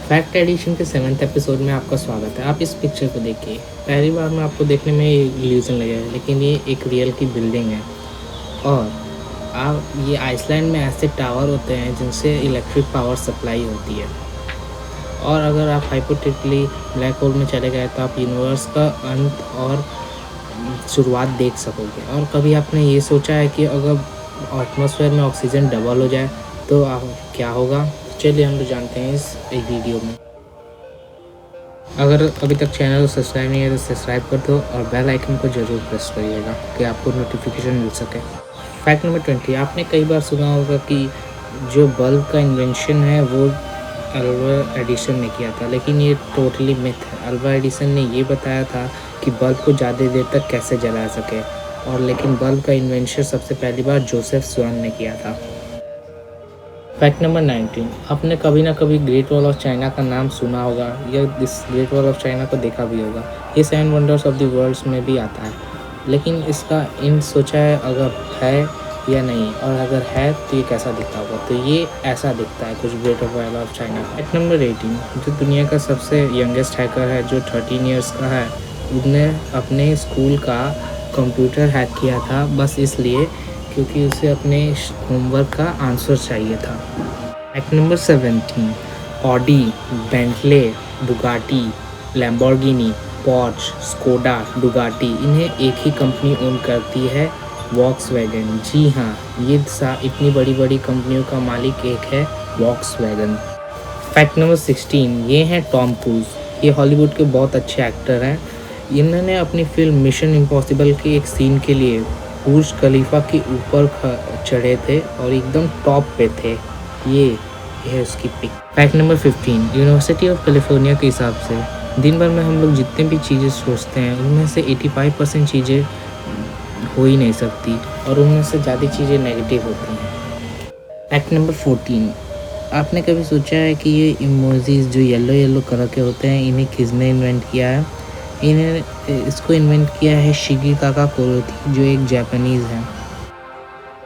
Fact addition के 7th episode में आपका स्वागत है। आप इस पिक्चर को देखिए। पहली बार में आपको देखने में इल्यूज़न लगेगा, लेकिन ये एक रियल की बिल्डिंग है। और आप ये आइसलैंड में ऐसे टावर होते हैं जिनसे इलेक्ट्रिक पावर सप्लाई होती है। और अगर आप हाइपोथेटिकली ब्लैक होल में चले गए तो आप यूनिवर्स का अंत और शुरुआत देख सकोगे। और कभी आपने ये सोचा है कि अगर एटमॉस्फेयर में ऑक्सीजन डबल हो जाए तो क्या होगा? चलिए हम लोग जानते हैं इस एक वीडियो में। अगर अभी तक चैनल को सब्सक्राइब नहीं है तो सब्सक्राइब कर दो और बेल आइकन को ज़रूर प्रेस करिएगा कि आपको नोटिफिकेशन मिल सके। फैक्ट नंबर 20, आपने कई बार सुना होगा कि जो बल्ब का इन्वेंशन है वो अल्वा एडिसन ने किया था, लेकिन ये टोटली मिथ है। अल्वा एडिसन ने ये बताया था कि बल्ब को ज़्यादा देर तक कैसे जला सके, और लेकिन बल्ब का इन्वेंशन सबसे पहली बार जोसेफ स्वान ने किया था। फैक्ट नंबर 19, आपने कभी ना कभी ग्रेट वॉल ऑफ चाइना का नाम सुना होगा या इस ग्रेट वॉल ऑफ चाइना को देखा भी होगा। ये 7 वंडर्स ऑफ द वर्ल्ड्स में भी आता है, लेकिन इसका इन सोचा है अगर है या नहीं, और अगर है तो ये कैसा दिखता होगा। तो ये ऐसा दिखता है कुछ ग्रेट वॉल ऑफ चाइना का। फैक्ट नंबर 18, जो दुनिया का सबसे यंगेस्ट हैकर है, जो 13 ईयर्स का है, उसने अपने स्कूल का कंप्यूटर हैक किया था बस इसलिए क्योंकि उसे अपने होमवर्क का आंसर चाहिए था। Fact number 17, Audi, Bentley, Bugatti, Lamborghini, Porsche, Skoda, Ducati, इन्हें एक ही कंपनी ओन करती है, वॉक्सवैगन। जी हाँ, ये इतनी बड़ी बड़ी कंपनियों का मालिक एक है, वॉक्सवैगन। फैक्ट नंबर 16, ये हैं टॉम क्रूज। ये हॉलीवुड के बहुत अच्छे एक्टर हैं। इन्होंने अपनी फिल्म मिशन इम्पॉसिबल के एक सीन के लिए बुर्ज खलीफा के ऊपर चढ़े थे और एकदम टॉप पे थे। ये है उसकी pic. Fact number 15, University of California के हिसाब से दिन भर में हम लोग जितने भी चीज़ें सोचते हैं उनमें से 85% चीज़ें हो ही नहीं सकती, और उनमें से ज़्यादा चीज़ें नेगेटिव होती हैं। फैक्ट नंबर 14, आपने कभी सोचा है कि ये इमोजीज जो येलो येलो कलर के होते हैं, इन्हें किसने इन्वेंट किया है? इसको इन्वेंट किया है शिगेकाका कुरोदा, जो एक जापानीज़ है।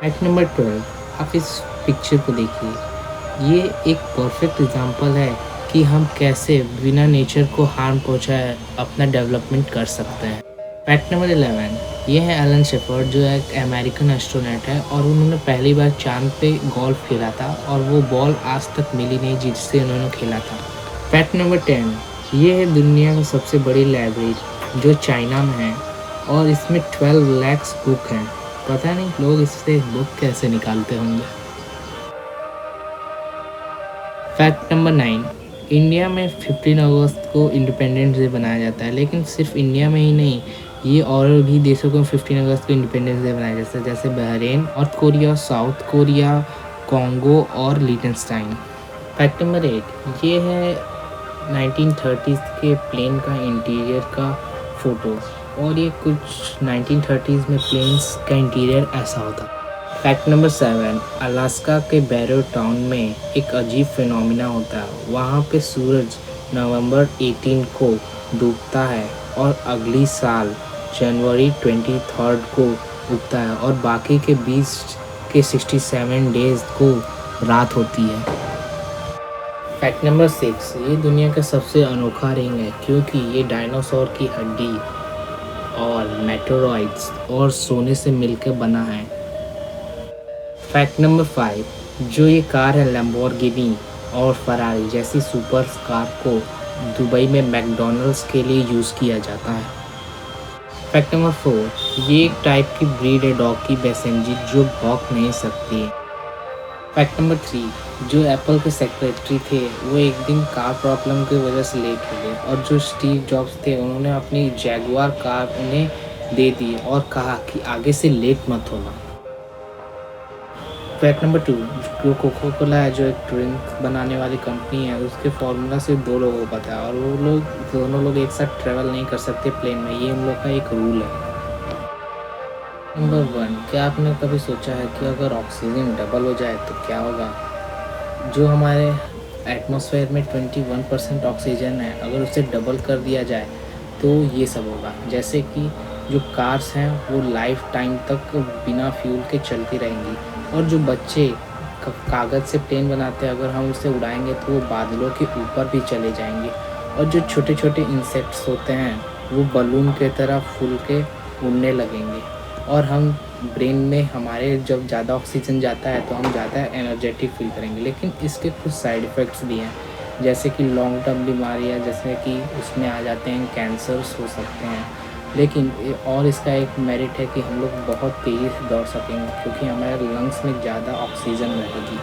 फैक्ट नंबर 12, आप इस पिक्चर को देखिए। ये एक परफेक्ट एग्जांपल है कि हम कैसे बिना नेचर को हार्म पहुंचाए अपना डेवलपमेंट कर सकते हैं। फैक्ट नंबर 11, ये है एलन शेफर्ड, जो एक अमेरिकन एस्ट्रोनॉट है, और उन्होंने पहली बार चांद पे गोल्फ खेला था और वो बॉल आज तक मिली नहीं जिससे उन्होंने खेला था। फैक्ट नंबर 10, ये है दुनिया की सबसे बड़ी लाइब्रेरी जो चाइना में है, और इसमें 12 लाख बुक हैं। पता नहीं लोग इससे बुक कैसे निकालते होंगे। फैक्ट नंबर 9, इंडिया में 15 अगस्त को इंडिपेंडेंस डे बनाया जाता है, लेकिन सिर्फ इंडिया में ही नहीं, ये और भी देशों को 15 अगस्त को इंडिपेंडेंस डे बनाया जाता है, जैसे Bahrain, north Korea, south Korea, Congo और लिechtenstein। फैक्ट नंबर 8, ये है 1930s के प्लेन का इंटीरियर का फ़ोटो, और ये कुछ 1930s में प्लेन्स का इंटीरियर ऐसा होता। फैक्ट नंबर 7, अलास्का के बैरो टाउन में एक अजीब फिनोमिना होता है। वहाँ पे सूरज नवंबर 18 को डूबता है और अगली साल जनवरी 23 को उगता है, और बाकी के 20 के 67 डेज को रात होती है। फैक्ट नंबर 6, ये दुनिया का सबसे अनोखा रिंग है क्योंकि ये डायनासोर की हड्डी और मेटेरॉइड्स और सोने से मिलकर बना है। फैक्ट नंबर 5, जो ये कार है लैम्बोर्गिनी और फरारी जैसी सुपर कार को दुबई में मैकडॉनल्ड्स के लिए यूज़ किया जाता है। फैक्ट नंबर 4, ये एक टाइप की ब्रीड है डॉग की, बेसेंजी, जो भौंक नहीं सकती है। फैक्ट नंबर 3, जो एप्पल के सेक्रेटरी थे वो एक दिन कार प्रॉब्लम की वजह से लेट हो गए, और जो स्टीव जॉब्स थे उन्होंने अपनी जैगुआर कार उन्हें दे दी और कहा कि आगे से लेट मत होना। फैक्ट नंबर 2, जो कोको कोला है, जो एक ड्रिंक बनाने वाली कंपनी है, उसके फार्मूला सिर्फ 2 लोगों को पता है, और वो लोग दोनों लोग एक साथ ट्रैवल नहीं कर सकते प्लेन में। ये उन लोग का एक रूल है। नंबर 1, क्या आपने कभी सोचा है कि अगर ऑक्सीजन डबल हो जाए तो क्या होगा? जो हमारे एटमॉस्फेयर में 21% ऑक्सीजन है, अगर उसे डबल कर दिया जाए तो ये सब होगा। जैसे कि जो कार्स हैं वो लाइफ टाइम तक बिना फ्यूल के चलती रहेंगी, और जो बच्चे कागज़ से प्लेन बनाते हैं, अगर हम उसे उड़ाएँगे तो वो बादलों के ऊपर भी चले जाएँगे। और जो छोटे-छोटे इंसेक्ट्स होते हैं, वो बलून की तरह फूल के उड़ने लगेंगे। और हम ब्रेन में हमारे जब ज़्यादा ऑक्सीजन जाता है तो हम ज़्यादा एनर्जेटिक फ़ील करेंगे। लेकिन इसके कुछ साइड इफ़ेक्ट्स भी हैं, जैसे कि लॉन्ग टर्म बीमारियाँ, जैसे कि उसमें आ जाते हैं कैंसर्स हो सकते हैं। लेकिन और इसका एक मेरिट है कि हम लोग बहुत तेज़ दौड़ सकेंगे, क्योंकि हमारे लंग्स में ज़्यादा ऑक्सीजन रहेगी।